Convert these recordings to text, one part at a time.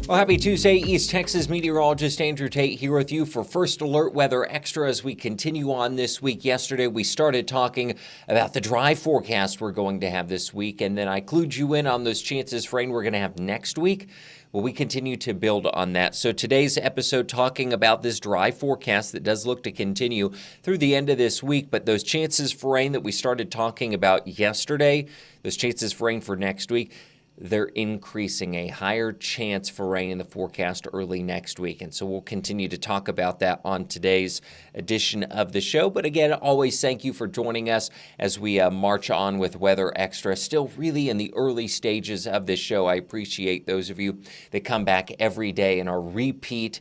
Well, happy Tuesday, East Texas meteorologist Andrew Tate here with you for First Alert Weather Extra as we continue on this week. Yesterday, we started talking about the dry forecast we're going to have this week, and then I clued you in on those chances for rain we're going to have next week. Well, we continue to build on that. So today's episode talking about this dry forecast that does look to continue through the end of this week, but those chances for rain that we started talking about yesterday, those chances for rain for next week, they're increasing, a higher chance for rain in the forecast early next week. And so we'll continue to talk about that on today's edition of the show. But again, always thank you for joining us as we march on with Weather Extra. Still really in the early stages of this show. I appreciate those of you that come back every day and are repeat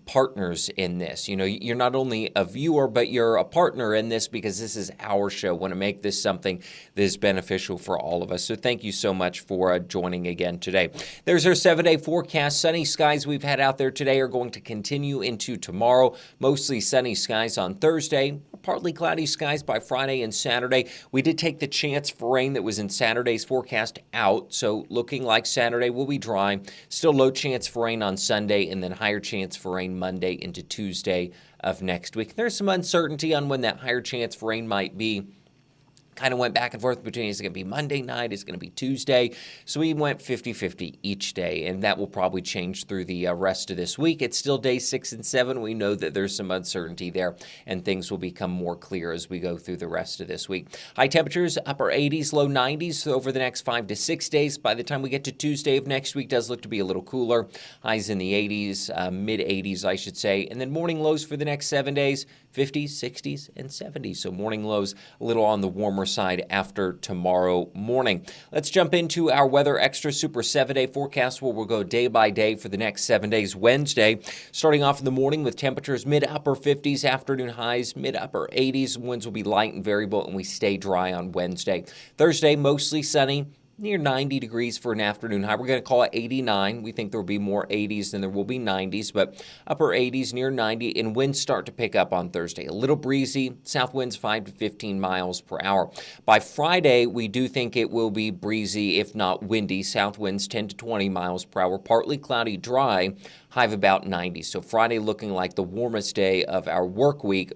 partners in this. You know, you're not only a viewer, but you're a partner in this because this is our show. Want to make this something that is beneficial for all of us. So thank you so much for joining again today. There's our 7-day forecast. Sunny skies we've had out there today are going to continue into tomorrow. Mostly sunny skies on Thursday. Partly cloudy skies by Friday and Saturday. We did take the chance for rain that was in Saturday's forecast out, so looking like Saturday will be dry. Still low chance for rain on Sunday, and then higher chance for rain Monday into Tuesday of next week. There's some uncertainty on when that higher chance for rain might be. Kind of went back and forth between, is it going to be Monday night, is it going to be Tuesday? So we went 50-50 each day, and that will probably change through the rest of this week. It's still day 6 and 7. We know that there's some uncertainty there, and things will become more clear as we go through the rest of this week. High temperatures, upper 80s, low 90s over the next 5 to 6 days. By the time we get to Tuesday of next week, does look to be a little cooler. Highs in the 80s, mid-80s, I should say. And then morning lows for the next 7 days, 50s, 60s, and 70s. So morning lows a little on the warmer side after tomorrow morning. Let's jump into our Weather Extra Super 7-day forecast where we'll go day by day for the next 7 days. Wednesday, starting off in the morning with temperatures mid-upper 50s, afternoon highs mid-upper 80s. Winds will be light and variable, and we stay dry on Wednesday. Thursday, mostly sunny. Near 90 degrees for an afternoon high. We're going to call it 89. We think there will be more 80s than there will be 90s, but upper 80s, near 90, and winds start to pick up on Thursday. A little breezy, south winds 5 to 15 miles per hour. By Friday, we do think it will be breezy, if not windy. South winds 10 to 20 miles per hour. Partly cloudy, dry, high of about 90. So Friday looking like the warmest day of our work week,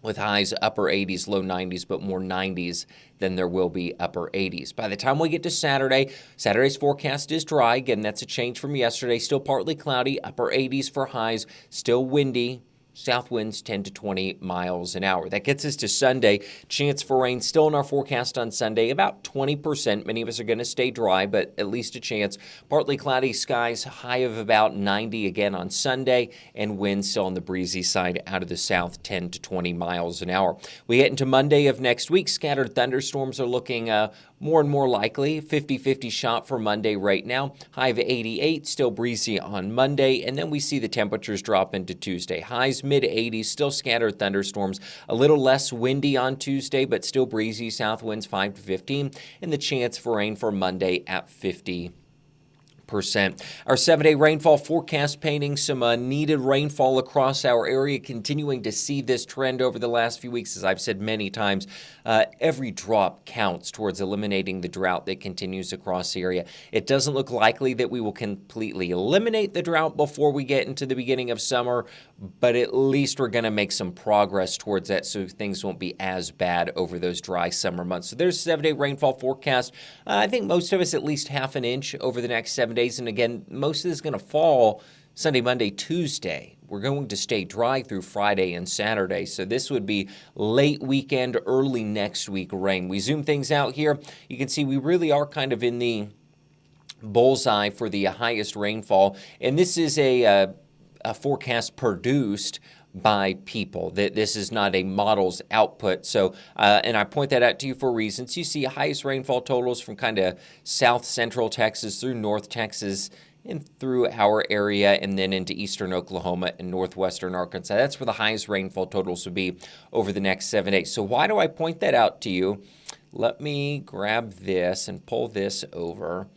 with highs upper 80s, low 90s, but more 90s than there will be upper 80s. By the time we get to Saturday, Saturday's forecast is dry. Again, that's a change from yesterday. Still partly cloudy, upper 80s for highs, still windy. South winds 10 to 20 miles an hour. That gets us to Sunday. Chance for rain still in our forecast on Sunday, about 20%. Many of us are going to stay dry, but at least a chance. Partly cloudy skies, high of about 90 again on Sunday, and winds still on the breezy side out of the south, 10 to 20 miles an hour. We get into Monday of next week. Scattered thunderstorms are looking more and more likely. 50-50 shot for Monday right now. High of 88, still breezy on Monday, and then we see the temperatures drop into Tuesday. Highs mid-80s, still scattered thunderstorms. A little less windy on Tuesday, but still breezy. South winds 5 to 15, and the chance for rain for Monday at 50%. Our 7-day rainfall forecast painting some needed rainfall across our area, continuing to see this trend over the last few weeks. As I've said many times, every drop counts towards eliminating the drought that continues across the area. It doesn't look likely that we will completely eliminate the drought before we get into the beginning of summer, but at least we're going to make some progress towards that so things won't be as bad over those dry summer months. So there's 7-day rainfall forecast. I think most of us at least half an inch over the next 7 days. And again, most of this is going to fall Sunday, Monday, Tuesday. We're going to stay dry through Friday and Saturday. So this would be late weekend, early next week rain. We zoom things out here. You can see we really are kind of in the bullseye for the highest rainfall. And this is a forecast produced by people. This is not a model's output. So, and I point that out to you for reasons. You see highest rainfall totals from kind of south central Texas through north Texas and through our area and then into eastern Oklahoma and northwestern Arkansas. That's where the highest rainfall totals would be over the next 7 days. So why do I point that out to you? Let me grab this and pull this over.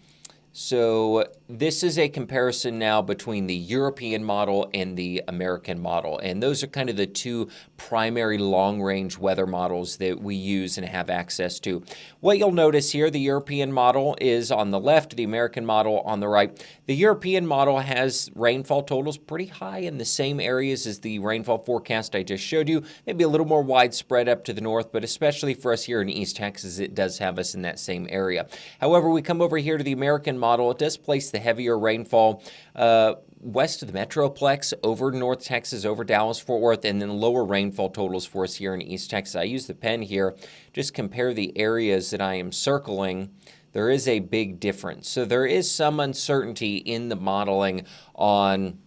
So this is a comparison now between the European model and the American model. And those are kind of the two primary long-range weather models that we use and have access to. What you'll notice here, the European model is on the left, the American model on the right. The European model has rainfall totals pretty high in the same areas as the rainfall forecast I just showed you. Maybe a little more widespread up to the north, but especially for us here in East Texas, it does have us in that same area. However, we come over here to the American model. It does place the heavier rainfall west of the Metroplex, over North Texas, over Dallas-Fort Worth, and then lower rainfall totals for us here in East Texas. I use the pen here, just compare the areas that I am circling. There is a big difference. So there is some uncertainty in the modeling on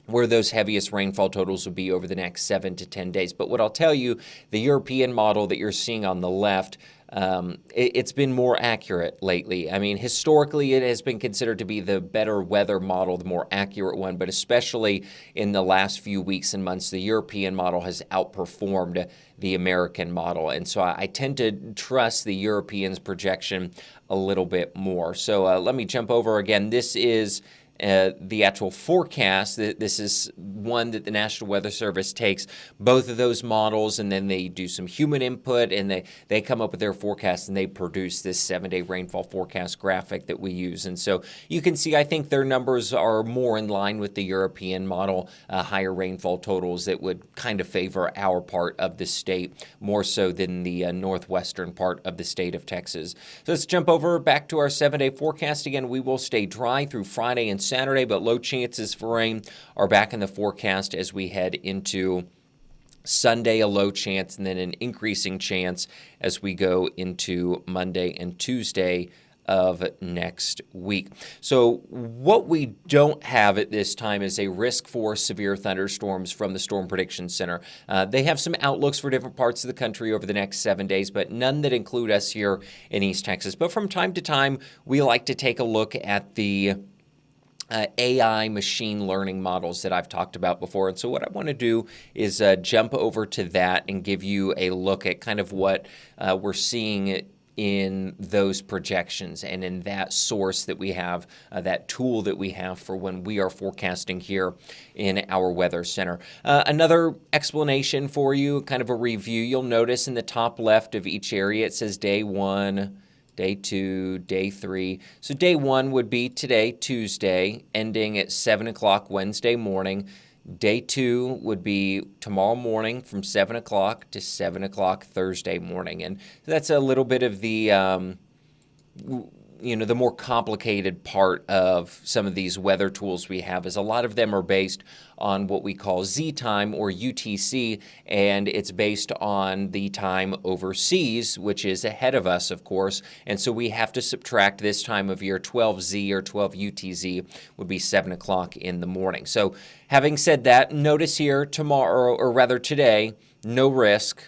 where those heaviest rainfall totals would be over the next 7 to 10 days. But what I'll tell you, the European model that you're seeing on the left, it's been more accurate lately. I mean, historically, it has been considered to be the better weather model, the more accurate one, but especially in the last few weeks and months, the European model has outperformed the American model. And so I tend to trust the Europeans' projection a little bit more. So let me jump over again. This is the actual forecast. This is one that the National Weather Service takes both of those models, and then they do some human input, and they come up with their forecast, and they produce this 7-day rainfall forecast graphic that we use. And so you can see, I think their numbers are more in line with the European model, higher rainfall totals that would kind of favor our part of the state more so than the northwestern part of the state of Texas. So let's jump over back to our 7-day forecast. Again, we will stay dry through Friday and Saturday, but low chances for rain are back in the forecast as we head into Sunday, a low chance, and then an increasing chance as we go into Monday and Tuesday of next week. So what we don't have at this time is a risk for severe thunderstorms from the Storm Prediction Center. They have some outlooks for different parts of the country over the next 7 days, but none that include us here in East Texas. But from time to time, we like to take a look at the AI machine learning models that I've talked about before. And so what I want to do is jump over to that and give you a look at kind of what we're seeing in those projections and in that source that we have, that tool that we have for when we are forecasting here in our weather center. Another explanation for you, kind of a review, you'll notice in the top left of each area it says day 1, Day 2, Day 3. So Day 1 would be today, Tuesday, ending at 7 o'clock Wednesday morning. Day 2 would be tomorrow morning from 7 o'clock to 7 o'clock Thursday morning. And that's a little bit of the the more complicated part of some of these weather tools we have is a lot of them are based on what we call Z time or UTC, and it's based on the time overseas, which is ahead of us, of course. And so we have to subtract this time of year. 12Z or 12 UTZ would be 7 o'clock in the morning. So having said that, notice here tomorrow, or rather today, no risk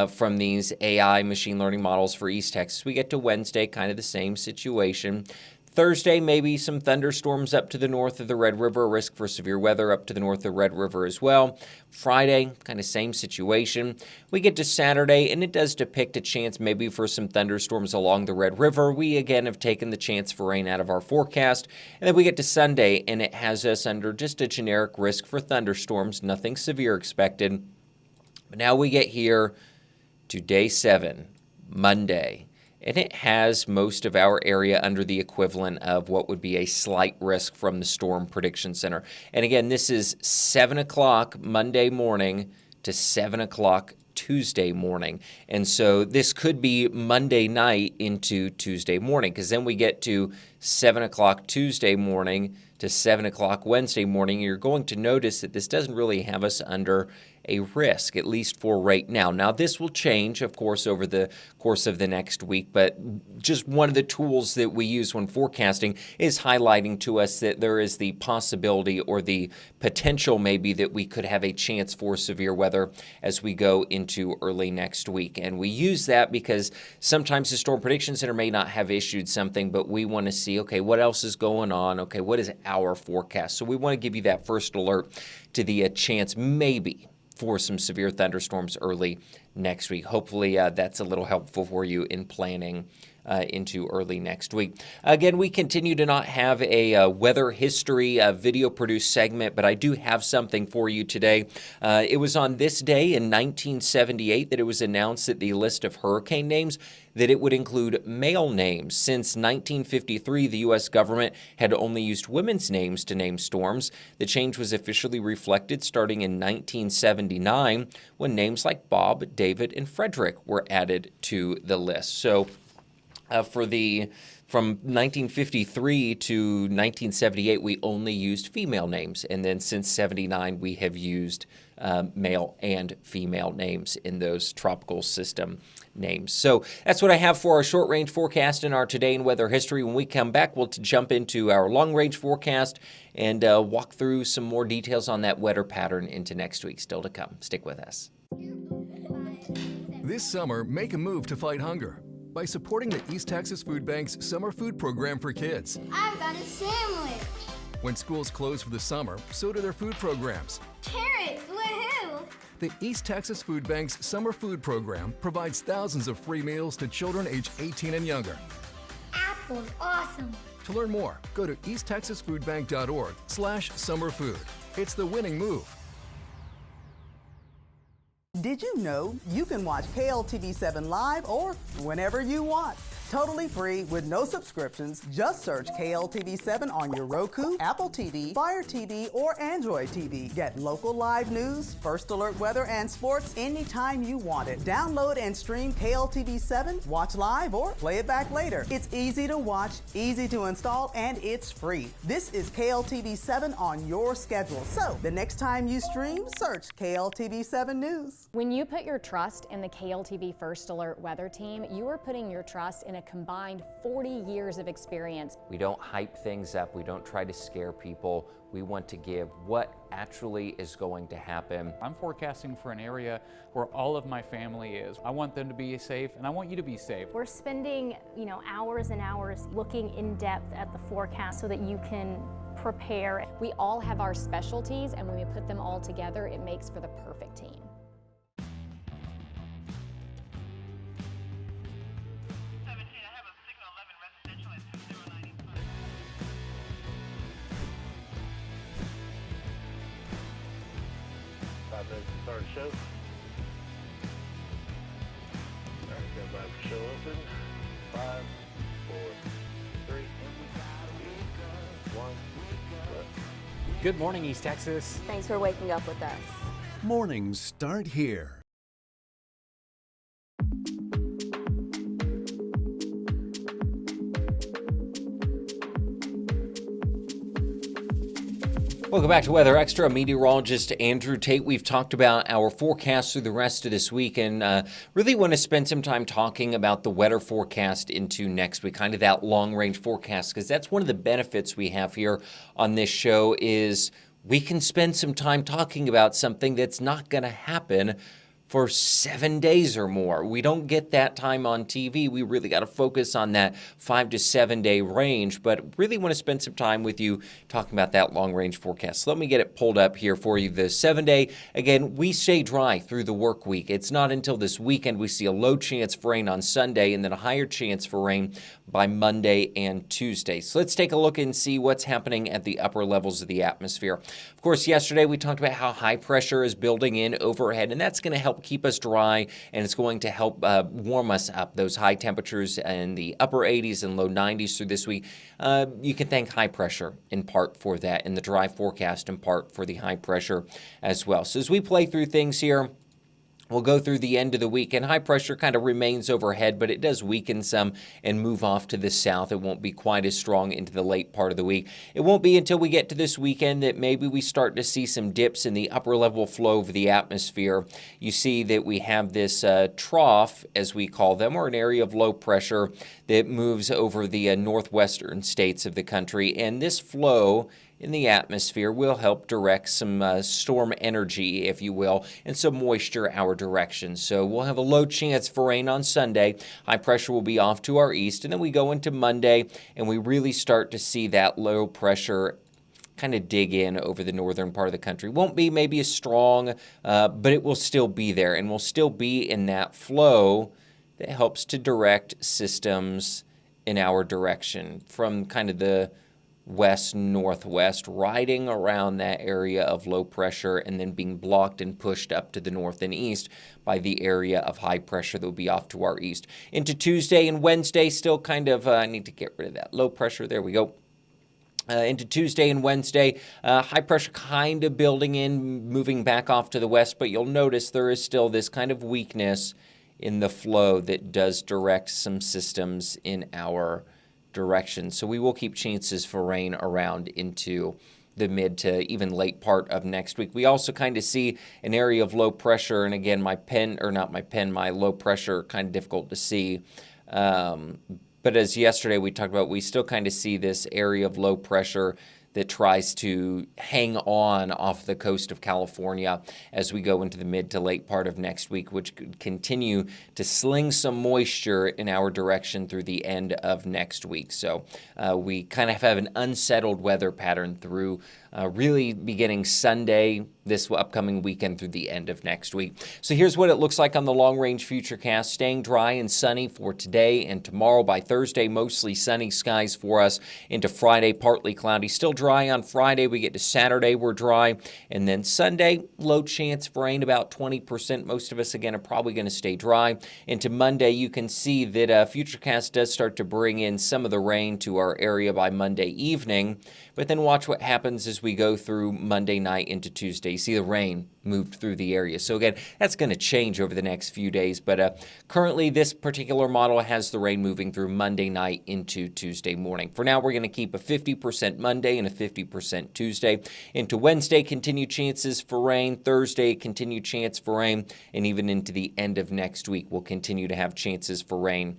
from these AI machine learning models for East Texas. We get to Wednesday, kind of the same situation. Thursday, maybe some thunderstorms up to the north of the Red River, a risk for severe weather up to the north of the Red River as well. Friday, kind of same situation. We get to Saturday, and it does depict a chance maybe for some thunderstorms along the Red River. We, again, have taken the chance for rain out of our forecast. And then we get to Sunday, and it has us under just a generic risk for thunderstorms, nothing severe expected. But now we get here to Day 7, Monday, and it has most of our area under the equivalent of what would be a slight risk from the Storm Prediction Center. And again, this is 7 o'clock Monday morning to 7 o'clock Tuesday morning. And so this could be Monday night into Tuesday morning, because then we get to 7 o'clock Tuesday morning to 7 o'clock Wednesday morning. You're going to notice that this doesn't really have us under a risk, at least for right now. Now, this will change, of course, over the course of the next week, but just one of the tools that we use when forecasting is highlighting to us that there is the possibility or the potential maybe that we could have a chance for severe weather as we go into early next week. And we use that because sometimes the Storm Prediction Center may not have issued something, but we want to see, okay, what else is going on? Okay, what is our forecast? So we want to give you that first alert to the chance maybe for some severe thunderstorms early next week. Hopefully that's a little helpful for you in planning into early next week. Again, we continue to not have a weather history video produced segment, but I do have something for you today. It was on this day in 1978 that it was announced that the list of hurricane names that it would include male names. Since 1953, the U.S. government had only used women's names to name storms. The change was officially reflected starting in 1979 when names like Bob, David, and Frederick were added to the list. So from 1953 to 1978, we only used female names, and then since 79, we have used male and female names in those tropical system names. So that's what I have for our short-range forecast and our Today in Weather History. When we come back, we'll jump into our long-range forecast and walk through some more details on that weather pattern into next week. Still to come. Stick with us. This summer, make a move to fight hunger by supporting the East Texas Food Bank's Summer Food Program for Kids. I've got a sandwich. When schools close for the summer, so do their food programs. Carrots, woohoo! The East Texas Food Bank's Summer Food Program provides thousands of free meals to children age 18 and younger. Apples, awesome. To learn more, go to easttexasfoodbank.org/summerfood. It's the winning move. Did you know you can watch KLTV7 live or whenever you want? Totally free with no subscriptions. Just search KLTV7 on your Roku, Apple TV, Fire TV, or Android TV. Get local live news, first alert weather, and sports anytime you want it. Download and stream KLTV7, watch live, or play it back later. It's easy to watch, easy to install, and it's free. This is KLTV7 on your schedule. So the next time you stream, search KLTV7 News. When you put your trust in the KLTV First Alert Weather Team, you are putting your trust in a combined 40 years of experience. We don't hype things up. We don't try to scare people. We want to give what actually is going to happen. I'm forecasting for an area where all of my family is. I want them to be safe, and I want you to be safe. We're spending, hours and hours looking in depth at the forecast so that you can prepare. We all have our specialties, and when we put them all together, it makes for the perfect team. Start the show. All right, stand by for show open. 5, 4, 3, 1. Good morning, East Texas. Thanks for waking up with us. Mornings start here. Welcome back to Weather Extra. Meteorologist Andrew Tate. We've talked about our forecast through the rest of this week and really want to spend some time talking about the weather forecast into next week, kind of that long-range forecast, because that's one of the benefits we have here on this show is we can spend some time talking about something that's not going to happen for 7 days or more. We don't get that time on TV. We really got to focus on that 5 to 7 day range, but really want to spend some time with you talking about that long range forecast. So let me get it pulled up here for you. The 7 day, again, we stay dry through the work week. It's not until this weekend we see a low chance for rain on Sunday and then a higher chance for rain by Monday and Tuesday. So let's take a look and see what's happening at the upper levels of the atmosphere. Of course, yesterday we talked about how high pressure is building in overhead, and that's going to help keep us dry, and it's going to help warm us up. Those high temperatures in the upper 80s and low 90s through this week, you can thank high pressure in part for that, and the dry forecast in part for the high pressure as well. So as we play through things here, we'll go through the end of the week, and high pressure kind of remains overhead, but it does weaken some and move off to the south. It won't be quite as strong into the late part of the week. It won't be until we get to this weekend that maybe we start to see some dips in the upper level flow of the atmosphere. You see that we have this trough, as we call them, or an area of low pressure that moves over the northwestern states of the country, and this flow in the atmosphere will help direct some storm energy, if you will, and some moisture our direction. So we'll have a low chance for rain on Sunday. High pressure will be off to our east, and then we go into Monday, and we really start to see that low pressure kind of dig in over the northern part of the country. Won't be maybe as strong, but it will still be there, and will still be in that flow that helps to direct systems in our direction from kind of the west-northwest, riding around that area of low pressure and then being blocked and pushed up to the north and east by the area of high pressure that will be off to our east. Into Tuesday and Wednesday, still kind of, I need to get rid of that low pressure. There we go. Into Tuesday and Wednesday, high pressure kind of building in, moving back off to the west, but you'll notice there is still this kind of weakness in the flow that does direct some systems in our direction. So we will keep chances for rain around into the mid to even late part of next week. We also kind of see an area of low pressure, and again, my low pressure kind of difficult to see. But as yesterday we talked about, we still kind of see this area of low pressure that tries to hang on off the coast of California as we go into the mid to late part of next week, which could continue to sling some moisture in our direction through the end of next week. So we kind of have an unsettled weather pattern through really beginning Sunday, this upcoming weekend through the end of next week. So here's what it looks like on the long-range futurecast. Staying dry and sunny for today and tomorrow. By Thursday, mostly sunny skies for us. Into Friday, partly cloudy. Still dry on Friday. We get to Saturday, we're dry. And then Sunday, low chance for rain, about 20%. Most of us, again, are probably going to stay dry. Into Monday, you can see that futurecast does start to bring in some of the rain to our area by Monday evening. But then watch what happens as we go through Monday night into Tuesday. You see the rain moved through the area. So again, that's going to change over the next few days. But currently, this particular model has the rain moving through Monday night into Tuesday morning. For now, we're going to keep a 50% Monday and a 50% Tuesday. Into Wednesday, continued chances for rain. Thursday, continued chance for rain. And even into the end of next week, we'll continue to have chances for rain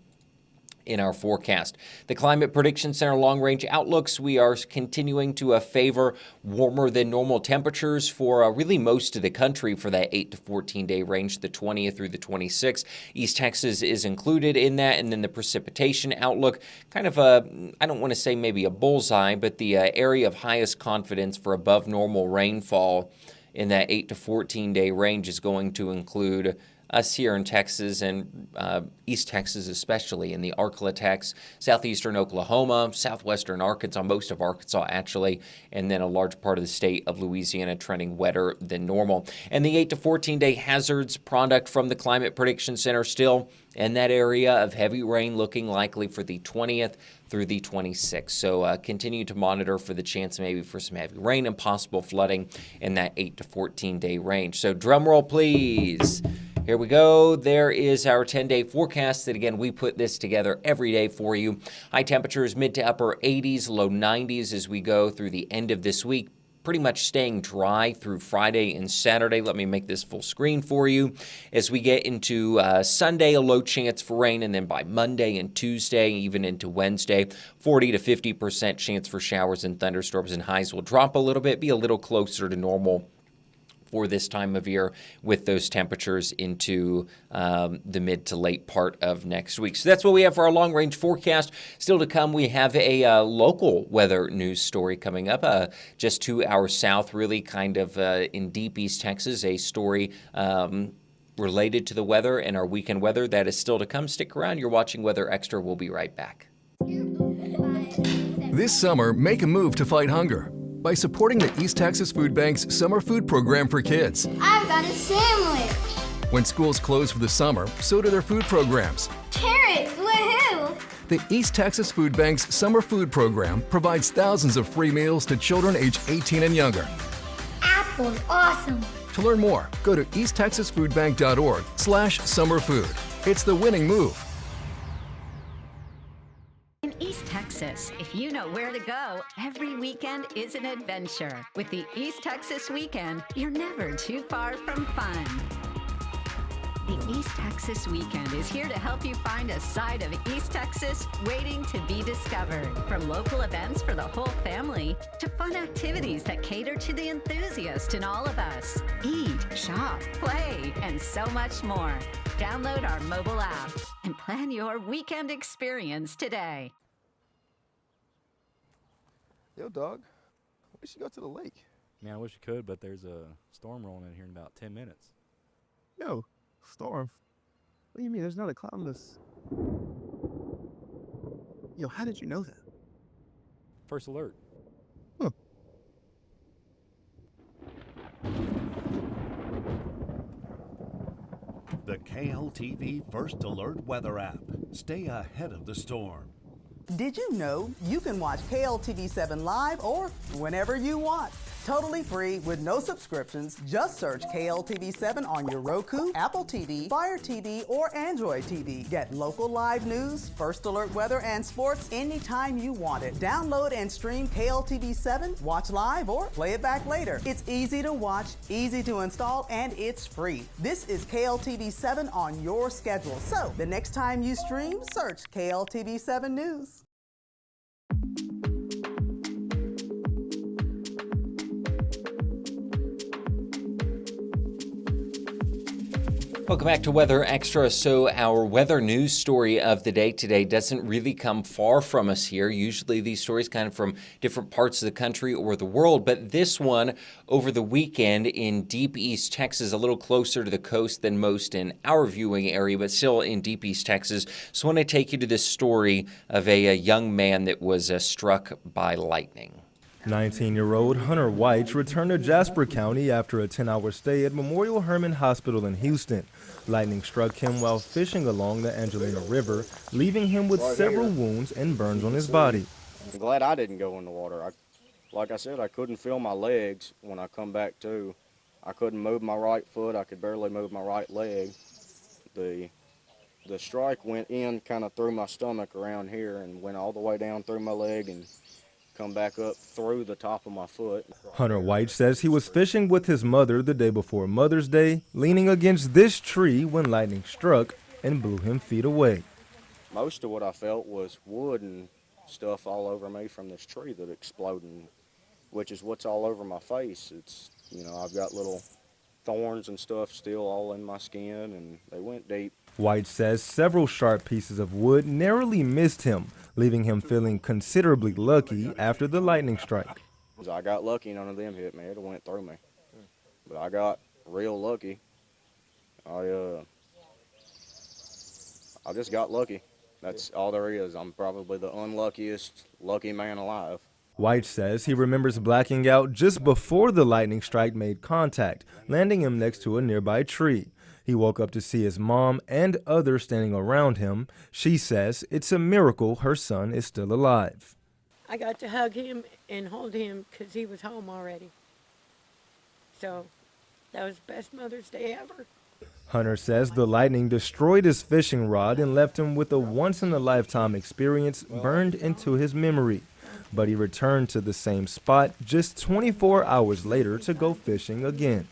in our forecast. The Climate Prediction Center long-range outlooks, we are continuing to favor warmer than normal temperatures for really most of the country for that 8 to 14-day range, the 20th through the 26th. East Texas is included in that, and then the precipitation outlook, kind of I don't want to say maybe a bullseye, but the area of highest confidence for above normal rainfall in that 8 to 14-day range is going to include us here in Texas and East Texas especially, in the Arklatex, southeastern Oklahoma, southwestern Arkansas, most of Arkansas actually, and then a large part of the state of Louisiana trending wetter than normal. And the 8 to 14-day hazards product from the Climate Prediction Center still in that area of heavy rain looking likely for the 20th through the 26th. So continue to monitor for the chance maybe for some heavy rain and possible flooding in that 8 to 14-day range. So drum roll, please. Here we go. There is our 10-day forecast that, again, we put this together every day for you. High temperatures mid to upper 80s, low 90s as we go through the end of this week. Pretty much staying dry through Friday and Saturday. Let me make this full screen for you. As we get into Sunday, a low chance for rain, and then by Monday and Tuesday, even into Wednesday, 40 to 50% chance for showers and thunderstorms, and highs will drop a little bit, be a little closer to normal for this time of year with those temperatures into the mid to late part of next week. So that's what we have for our long-range forecast. Still to come, we have a local weather news story coming up just to our south, really kind of in deep East Texas, a story related to the weather and our weekend weather that is still to come. Stick around. You're watching Weather Extra. We'll be right back. This summer, make a move to fight hunger by supporting the East Texas Food Bank's Summer Food Program for Kids. I've got a sandwich. When schools close for the summer, so do their food programs. Carrots, woohoo! The East Texas Food Bank's Summer Food Program provides thousands of free meals to children age 18 and younger. Apples, awesome. To learn more, go to easttexasfoodbank.org/summerfood. It's the winning move. In East Texas, if you know where to go, every weekend is an adventure. With the East Texas Weekend, you're never too far from fun. The East Texas Weekend is here to help you find a side of East Texas waiting to be discovered. From local events for the whole family to fun activities that cater to the enthusiast in all of us. Eat, shop, play, and so much more. Download our mobile app and plan your weekend experience today. Yo, dog, we should go to the lake. Man, I wish we could, but there's a storm rolling in here in about 10 minutes. Yo, storm? do you mean there's not a cloud in this? Yo, how did you know that? First alert. Huh. The KLTV First Alert Weather app. Stay ahead of the storm. Did you know you can watch KLTV 7 live or whenever you want? Totally free with no subscriptions. Just search KLTV 7 on your Roku, Apple TV, Fire TV, or Android TV. Get local live news, first alert weather, and sports anytime you want it. Download and stream KLTV 7, watch live, or play it back later. It's easy to watch, easy to install, and it's free. This is KLTV 7 on your schedule. So the next time you stream, search KLTV 7 News. Welcome back to Weather Extra. So our weather news story of the day today doesn't really come far from us here. Usually these stories kind of from different parts of the country or the world, but this one over the weekend in deep East Texas, a little closer to the coast than most in our viewing area, but still in deep East Texas. So I want to take you to this story of a young man that was struck by lightning. 19-year-old Hunter White returned to Jasper County after a 10-hour stay at Memorial Hermann Hospital in Houston. Lightning struck him while fishing along the Angelina River, leaving him with several wounds and burns on his body. I'm glad I didn't go in the water. Like I said, I couldn't feel my legs when I come back to. I couldn't move my right foot. I could barely move my right leg. The strike went in kind of through my stomach around here and went all the way down through my leg and come back up through the top of my foot. Hunter White says he was fishing with his mother the day before Mother's Day, leaning against this tree when lightning struck and blew him feet away. Most of what I felt was wood and stuff all over me from this tree that exploded, which is what's all over my face. It's, you know, I've got little thorns and stuff still all in my skin, and they went deep. White says several sharp pieces of wood narrowly missed him, leaving him feeling considerably lucky after the lightning strike. I got lucky none of them hit me. It went through me. But I got real lucky. I just got lucky. That's all there is. I'm probably the unluckiest lucky man alive. White says he remembers blacking out just before the lightning strike made contact, landing him next to a nearby tree. He woke up to see his mom and others standing around him. She says it's a miracle her son is still alive. I got to hug him and hold him because he was home already. So that was the best Mother's Day ever. Hunter says the lightning destroyed his fishing rod and left him with a once-in-a-lifetime experience burned into his memory. But he returned to the same spot just 24 hours later to go fishing again.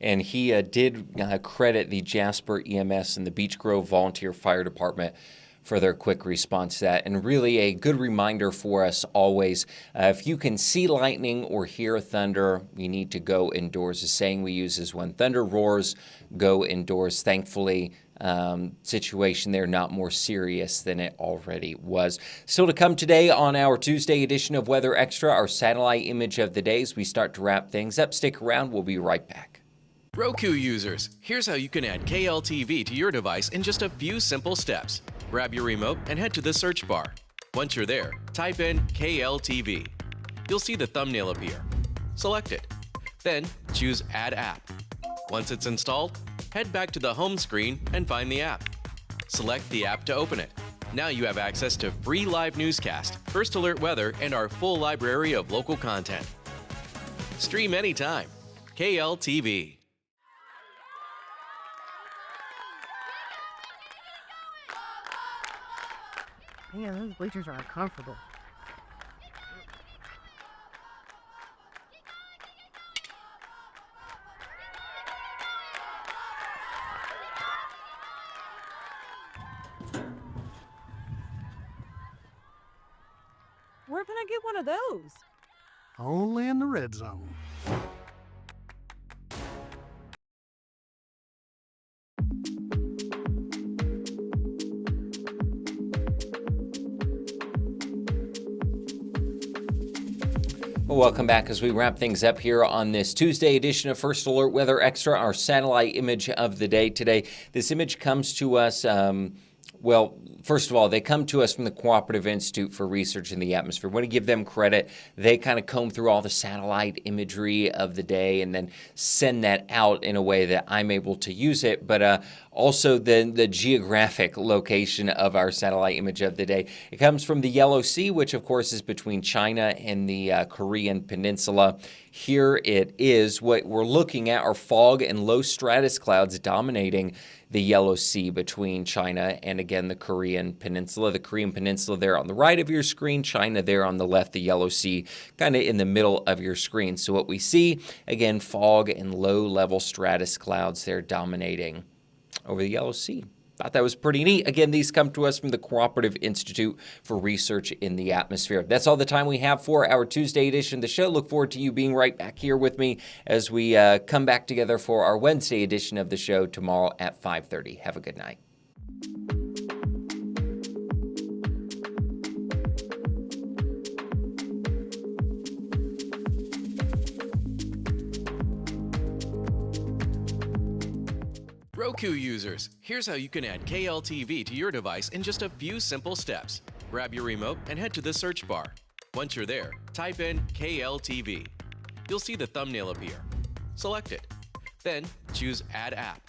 And he did credit the Jasper EMS and the Beech Grove Volunteer Fire Department for their quick response to that. And really a good reminder for us always, if you can see lightning or hear thunder, you need to go indoors. The saying we use is when thunder roars, go indoors. Thankfully, situation there not more serious than it already was. Still to come today on our Tuesday edition of Weather Extra, our satellite image of the day as we start to wrap things up. Stick around, we'll be right back. Roku users, here's how you can add KLTV to your device in just a few simple steps. Grab your remote and head to the search bar. Once you're there, type in KLTV. You'll see the thumbnail appear. Select it. Then choose Add App. Once it's installed, head back to the home screen and find the app. Select the app to open it. Now you have access to free live newscast, first alert weather, and our full library of local content. Stream anytime. KLTV. Man, those bleachers are uncomfortable. Where can I get one of those? Only in the red zone. Well, welcome back as we wrap things up here on this Tuesday edition of First Alert Weather Extra, our satellite image of the day today. This image comes to us, well, first of all, they come to us from the Cooperative Institute for Research in the Atmosphere. I want to give them credit. They kind of comb through all the satellite imagery of the day and then send that out in a way that I'm able to use it. But also the geographic location of our satellite image of the day. It comes from the Yellow Sea, which of course is between China and the Korean Peninsula. Here it is. What we're looking at are fog and low stratus clouds dominating the Yellow Sea between China and, again, the Korean Peninsula. The Korean Peninsula there on the right of your screen, China there on the left, the Yellow Sea kind of in the middle of your screen. So what we see, again, fog and low-level stratus clouds there dominating over the Yellow Sea. Thought that was pretty neat. Again, these come to us from the Cooperative Institute for Research in the Atmosphere. That's all the time we have for our Tuesday edition of the show. Look forward to you being right back here with me as we come back together for our Wednesday edition of the show tomorrow at 5:30. Have a good night. Roku users, here's how you can add KLTV to your device in just a few simple steps. Grab your remote and head to the search bar. Once you're there, type in KLTV. You'll see the thumbnail appear. Select it. Then choose Add App.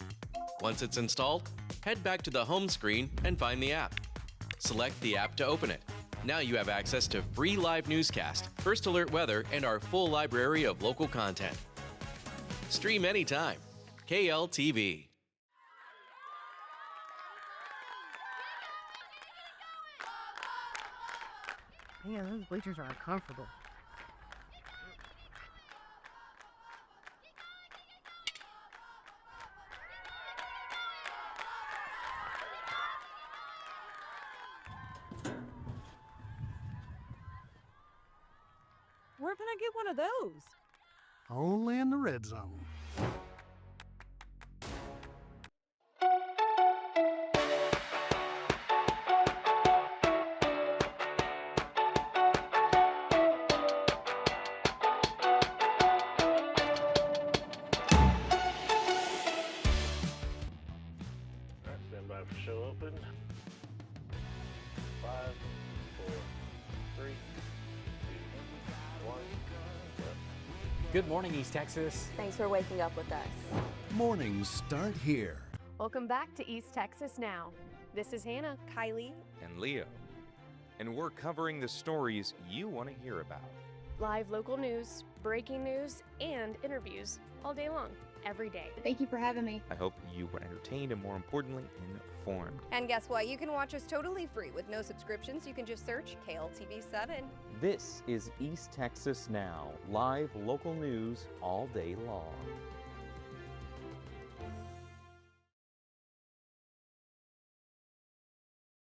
Once it's installed, head back to the home screen and find the app. Select the app to open it. Now you have access to free live newscast, First Alert weather, and our full library of local content. Stream anytime. KLTV. Man, those bleachers are uncomfortable. Where can I get one of those? Only in the red zone. Stand by for show open. 5, 4, 3, 2, 1. Good morning, East Texas. Thanks for waking up with us. Mornings start here. Welcome back to East Texas Now. This is Hannah, Kylie, and Leo. And we're covering the stories you want to hear about. live local news, breaking news, and interviews all day long, every day. Thank you for having me. I hope you were entertained and, more importantly, informed. And guess what? You can watch us totally free with no subscriptions. You can just search KLTV 7. This is East Texas Now, live local news all day long.